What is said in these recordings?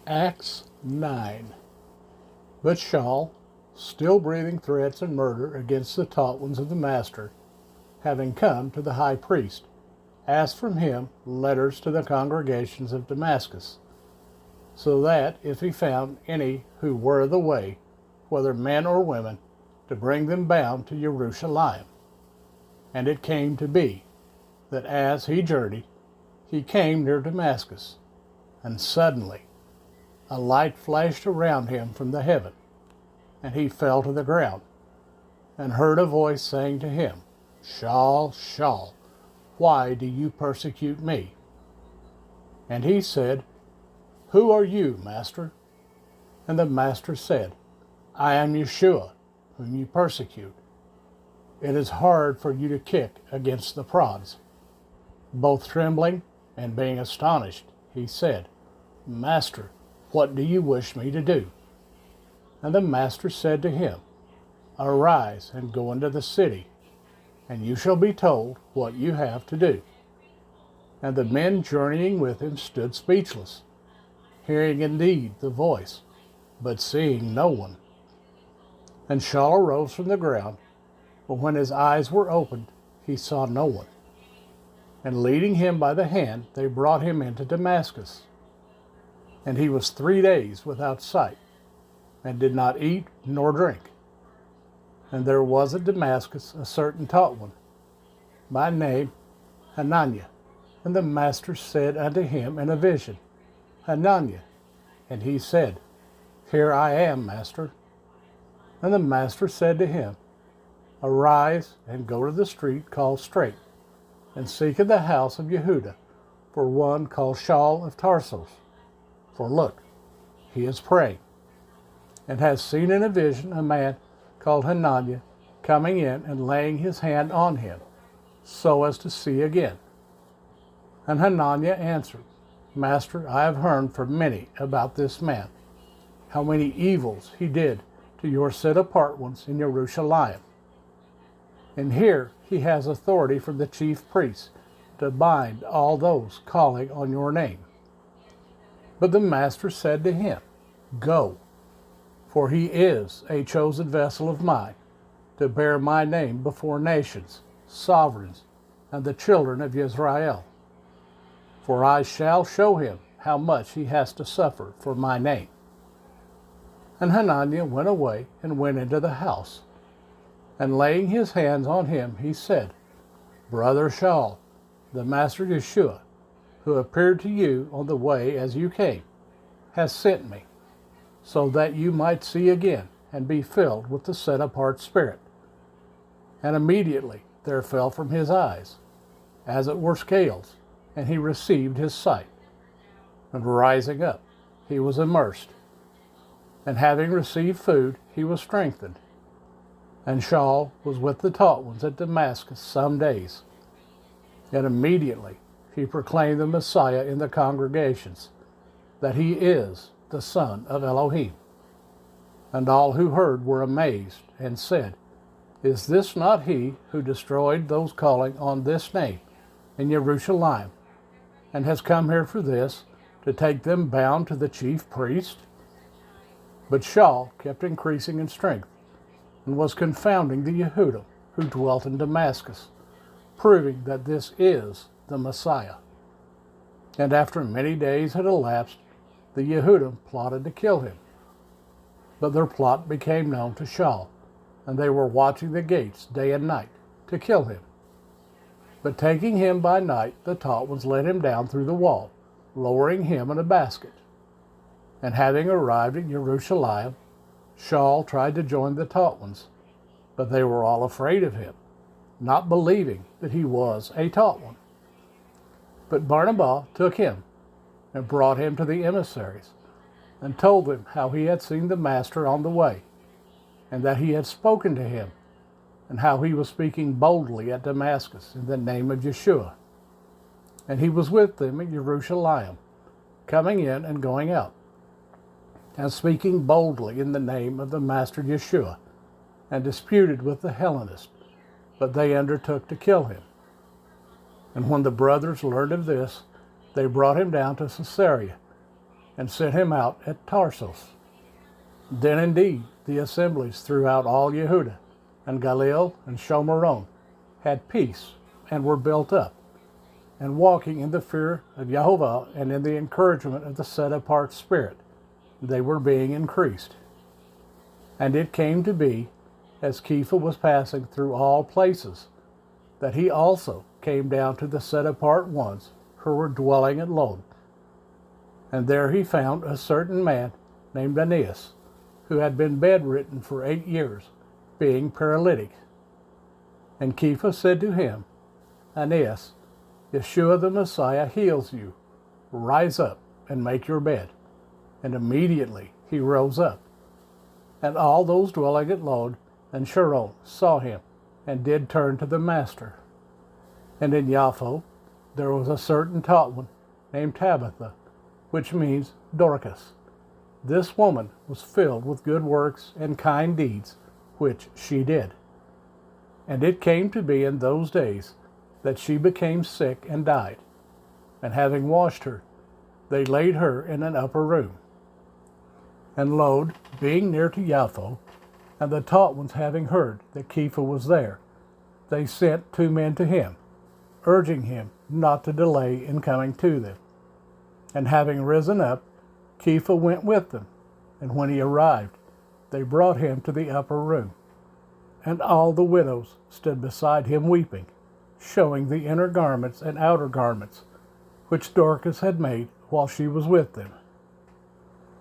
Acts 9. But Shaul, still breathing threats and murder against the taught ones of the Master, having come to the high priest, asked from him letters to the congregations of Damascus, so that if he found any who were the way, whether men or women, to bring them bound to Jerusalem. And it came to be that as he journeyed, he came near Damascus, and suddenly a light flashed around him from the heaven, and he fell to the ground, and heard a voice saying to him, Shaul, Shaul, why do you persecute me? And he said, Who are you, Master? And the Master said, I am Yeshua, whom you persecute. It is hard for you to kick against the prods. Both trembling and being astonished, he said, Master, what do you wish me to do? And the Master said to him, Arise and go into the city, and you shall be told what you have to do. And the men journeying with him stood speechless, hearing indeed the voice, but seeing no one. And Shaul arose from the ground, but when his eyes were opened, he saw no one. And leading him by the hand, they brought him into Damascus. And he was 3 days without sight, and did not eat nor drink. And there was at Damascus a certain taught one, by name Hananiah. And the Master said unto him in a vision, Hananiah. And he said, Here I am, Master. And the Master said to him, Arise and go to the street called Straight, and seek in the house of Yehuda for one called Shaul of Tarsus. For look, he is praying, and has seen in a vision a man called Hananiah coming in and laying his hand on him, so as to see again. And Hananiah answered, Master, I have heard from many about this man, how many evils he did to your set-apart ones in Jerusalem. And here he has authority from the chief priests to bind all those calling on your name. But the Master said to him, Go, for he is a chosen vessel of mine, to bear my name before nations, sovereigns, and the children of Israel. For I shall show him how much he has to suffer for my name. And Hananiah went away and went into the house. And laying his hands on him, he said, Brother Shaul, the Master Yeshua, who appeared to you on the way as you came, has sent me, so that you might see again and be filled with the set-apart Spirit. And immediately there fell from his eyes, as it were scales, and he received his sight. And rising up, he was immersed. And having received food, he was strengthened. And Shaul was with the taught ones at Damascus some days. And immediately he proclaimed the Messiah in the congregations, that he is the Son of Elohim. And all who heard were amazed, and said, Is this not he who destroyed those calling on this name in Jerusalem, and has come here for this, to take them bound to the chief priest? But Shaul kept increasing in strength, and was confounding the Yehudim who dwelt in Damascus, proving that this is the Messiah. And after many days had elapsed, the Yehudim plotted to kill him. But their plot became known to Shaul, and they were watching the gates day and night to kill him. But taking him by night, the taught ones let him down through the wall, lowering him in a basket. And having arrived at Jerusalem, Shaul tried to join the taught ones, but they were all afraid of him, not believing that he was a taught one. But Barnabas took him and brought him to the emissaries, and told them how he had seen the Master on the way, and that he had spoken to him, and how he was speaking boldly at Damascus in the name of Yeshua. And he was with them in Jerusalem, coming in and going out, and speaking boldly in the name of the Master Yeshua, and disputed with the Hellenists, but they undertook to kill him. And when the brothers learned of this, they brought him down to Caesarea, and sent him out at Tarsus. Then indeed the assemblies throughout all Yehuda and Galilee and Shomeron had peace and were built up, and walking in the fear of Jehovah and in the encouragement of the set-apart Spirit, they were being increased. And it came to be, as Kepha was passing through all places, that he also came down to the set-apart ones who were dwelling at Lod. And there he found a certain man named Aeneas, who had been bedridden for 8 years, being paralytic. And Kepha said to him, Aeneas, Yeshua the Messiah heals you. Rise up and make your bed. And immediately he rose up. And all those dwelling at Lod and Sharon saw him, and did turn to the Master. And in Yaffo there was a certain taught one named Tabitha, which means Dorcas. This woman was filled with good works and kind deeds, which she did. And it came to be in those days that she became sick and died. And having washed her, they laid her in an upper room. And Lod, being near to Yaffo, and the taught ones having heard that Kepha was there, they sent 2 men to him, urging him not to delay in coming to them. And having risen up, Kepha went with them, and when he arrived, they brought him to the upper room. And all the widows stood beside him weeping, showing the inner garments and outer garments, which Dorcas had made while she was with them.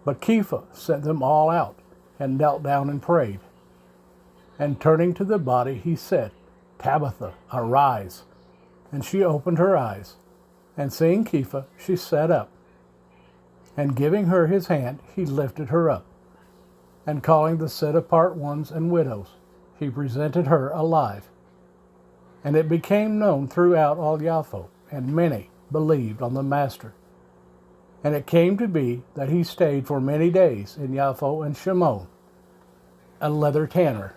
But Kepha sent them all out, and knelt down and prayed. And turning to the body, he said, Tabitha, arise. And she opened her eyes, and seeing Kepha, she sat up. And giving her his hand, he lifted her up. And calling the set-apart ones and widows, he presented her alive. And it became known throughout all Yaffo, and many believed on the Master. And it came to be that he stayed for many days in Yaffo and Shimon, a leather tanner,